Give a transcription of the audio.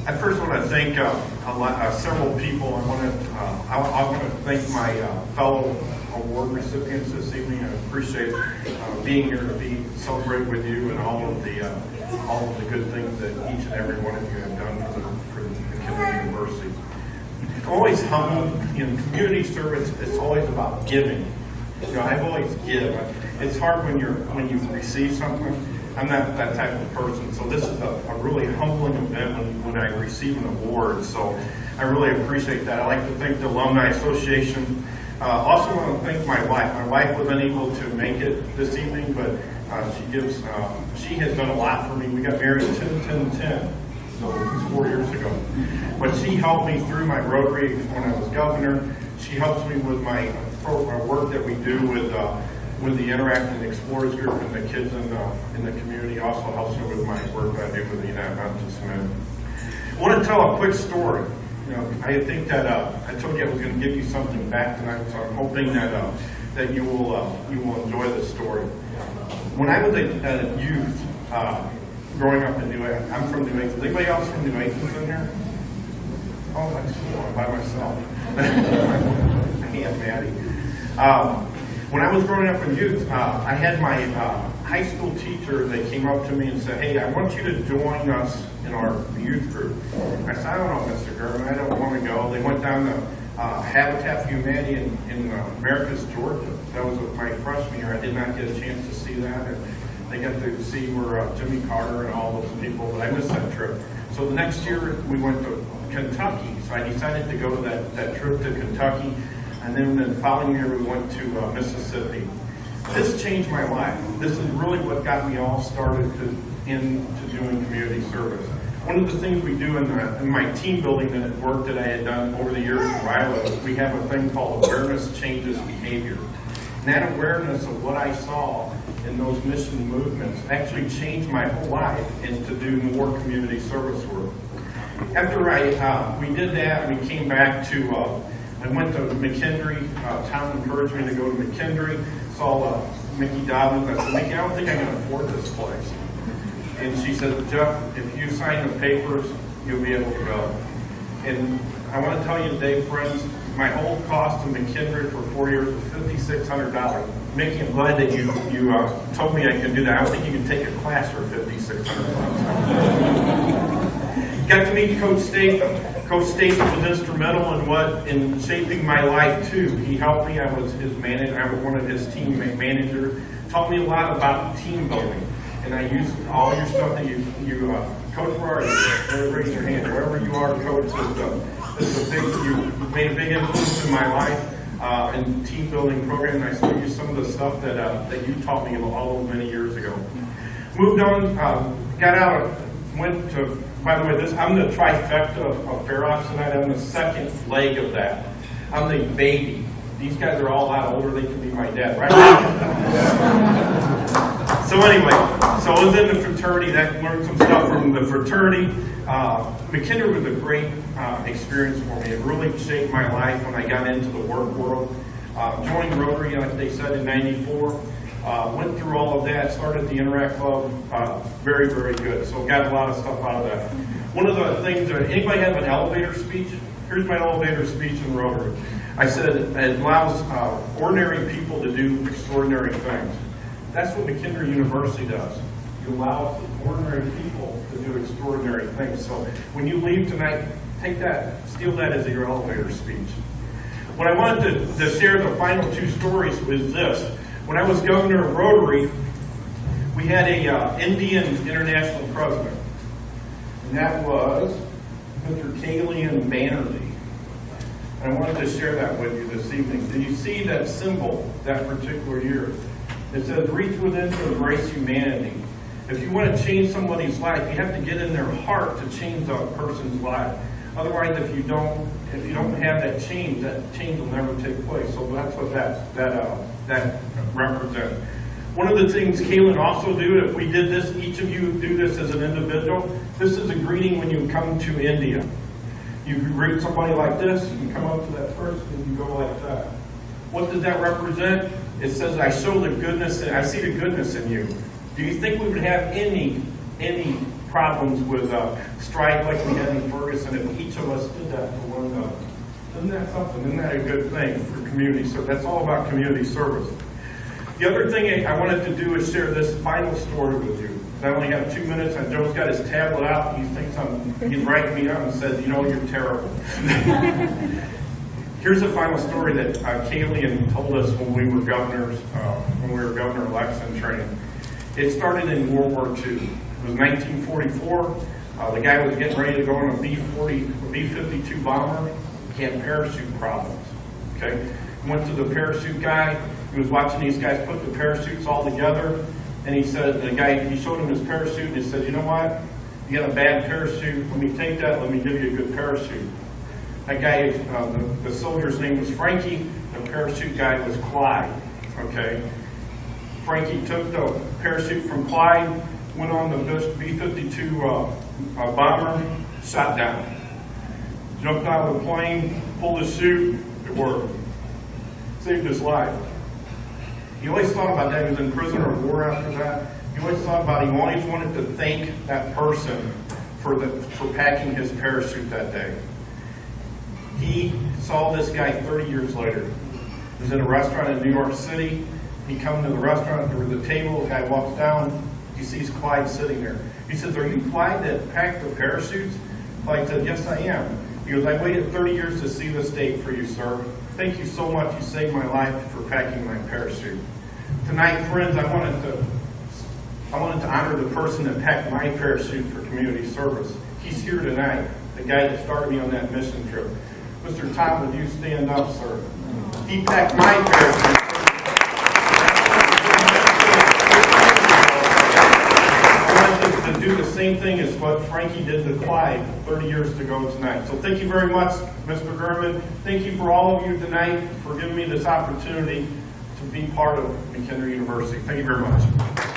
I first want to thank several people. I want to thank my fellow award recipients this evening. I appreciate being here to celebrate with you and all of the good things that each and every one of you have done for the McKendree University. I'm always humbled in community service. It's always about giving. I've always given. It's hard when you receive something. I'm not that type of person, so this is a really humbling event when I receive an award. So I really appreciate that. I'd like to thank the Alumni Association. Also want to thank my wife. My wife wasn't able to make it this evening, but she has done a lot for me. We got married 10-10-10, so it was 4 years ago. But she helped me through my Rotary when I was governor. She helps me with my work that we do with the Interactive Explorers Group and the kids in the community. Also helps me with my work that I do with the United Methodist Men. I want to tell a quick story. I think that I told you I was going to give you something back tonight, so I'm hoping that you will enjoy this story. When I was a youth, growing up in New Athens, I'm from New Athens. Anybody else from New Athens in here? Oh, that's cool. I'm by myself. Aunt Maddie. When I was growing up in youth, I had my high school teacher that came up to me and said, "Hey, I want you to join us in our youth group." I said, "I don't know, Mr. German, I don't want to go." They went down to Habitat for Humanity in Americus, Georgia. That was my freshman year. I did not get a chance to see that. And they got to see where Jimmy Carter and all those people, but I missed that trip. So the next year, we went to Kentucky. So I decided to go to that trip to Kentucky. And then the following year, we went to Mississippi. This changed my life. This is really what got me all started into doing community service. One of the things we do in my team building work that I had done over the years in Iowa, we have a thing called awareness changes behavior. And that awareness of what I saw in those mission movements actually changed my whole life and to do more community service work. After we did that, we came back to I went to McKendree. Tom encouraged me to go to McKendree. Saw Mickey Dobbins. I said, "Mickey, I don't think I can afford this place." And she said, "Jeff, if you sign the papers, you'll be able to go." And I want to tell you today, friends, my whole cost to McKendree for 4 years was $5,600. Mickey, I'm glad that you told me I could do that. I don't think you can take a class for $5,600. Got to meet Coach Statham. Coach Statham was instrumental in shaping my life too. He helped me. I was his manager. I was one of his team managers. Taught me a lot about team building. And I used all your stuff that you Coach, where are you? Raise your hand. Wherever you are, Coach, you made a big influence in my life in team building program. And I still use some of the stuff that you taught me all those many years ago. Moved on, got out, went to. By the way, I'm the trifecta of Fair Ops tonight. I'm the second leg of that. I'm the baby. These guys are all a lot older. They can be my dad, right? So anyway, so I was in the fraternity. That learned some stuff from the fraternity. McKendree was a great experience for me. It really shaped my life when I got into the work world. Joined Rotary, like they said, in '94. Went through all of that, started the Interact Club, very, very good. So got a lot of stuff out of that. One of the things, anybody have an elevator speech? Here's my elevator speech in Rotary. I said it allows ordinary people to do extraordinary things. That's what McKendree University does. You allow ordinary people to do extraordinary things. So when you leave tonight, take that, steal that as your elevator speech. What I wanted to share, the final two stories, was this. When I was governor of Rotary, we had a Indian international president, and that was Mr. Kalian Banerjee. And I wanted to share that with you this evening. Did you see that symbol that particular year? It says, "Reach within to embrace humanity." If you want to change somebody's life, you have to get in their heart to change a person's life. Otherwise, if you don't have that change will never take place. So that's what that represents. One of the things Kaylin also do, if we did this, each of you do this as an individual, this is a greeting when you come to India. You greet somebody like this, you come up to that person, and you go like that. What does that represent? It says, I see the goodness in you. Do you think we would have any problems with strife like we had in Ferguson, if each of us did that for one another. Isn't that something? Isn't that a good thing for community service? That's all about community service. The other thing I wanted to do is share this final story with you. I only have 2 minutes, and Joe's got his tablet out, and he thinks he's writing me up and says, you know, you're terrible. Here's a final story that Kaylee told us when we were governors, when we were governor-elects in training. It started in World War II. It was 1944. The guy was getting ready to go on a B-52 bomber. He had parachute problems. Okay, went to the parachute guy. He was watching these guys put the parachutes all together, and he said, he showed him his parachute, and he said, you know what? You got a bad parachute. Let me take that. Let me give you a good parachute. That guy, the soldier's name was Frankie. The parachute guy was Clyde. Okay, Frankie took the parachute from Clyde, went on the B-52 bomber, shot down. Jumped out of the plane, pulled his chute, it worked. Saved his life. He always thought about that. He was in prisoner of war after that. He always thought about it. He always wanted to thank that person for packing his parachute that day. He saw this guy 30 years later. He was in a restaurant in New York City. He comes to the restaurant, there was a table, the guy walks down, he sees Clyde sitting there. He says, are you Clyde that packed the parachutes? Clyde said, yes, I am. He goes, I waited 30 years to see this date for you, sir. Thank you so much. You saved my life for packing my parachute. Tonight, friends, I wanted to honor the person that packed my parachute for community service. He's here tonight, the guy that started me on that mission trip. Mr. Tom, would you stand up, sir? He packed my parachute. To do the same thing as what Frankie did to Clyde 30 years ago tonight. So thank you very much, Mr. Gurman. Thank you for all of you tonight for giving me this opportunity to be part of McKendree University. Thank you very much.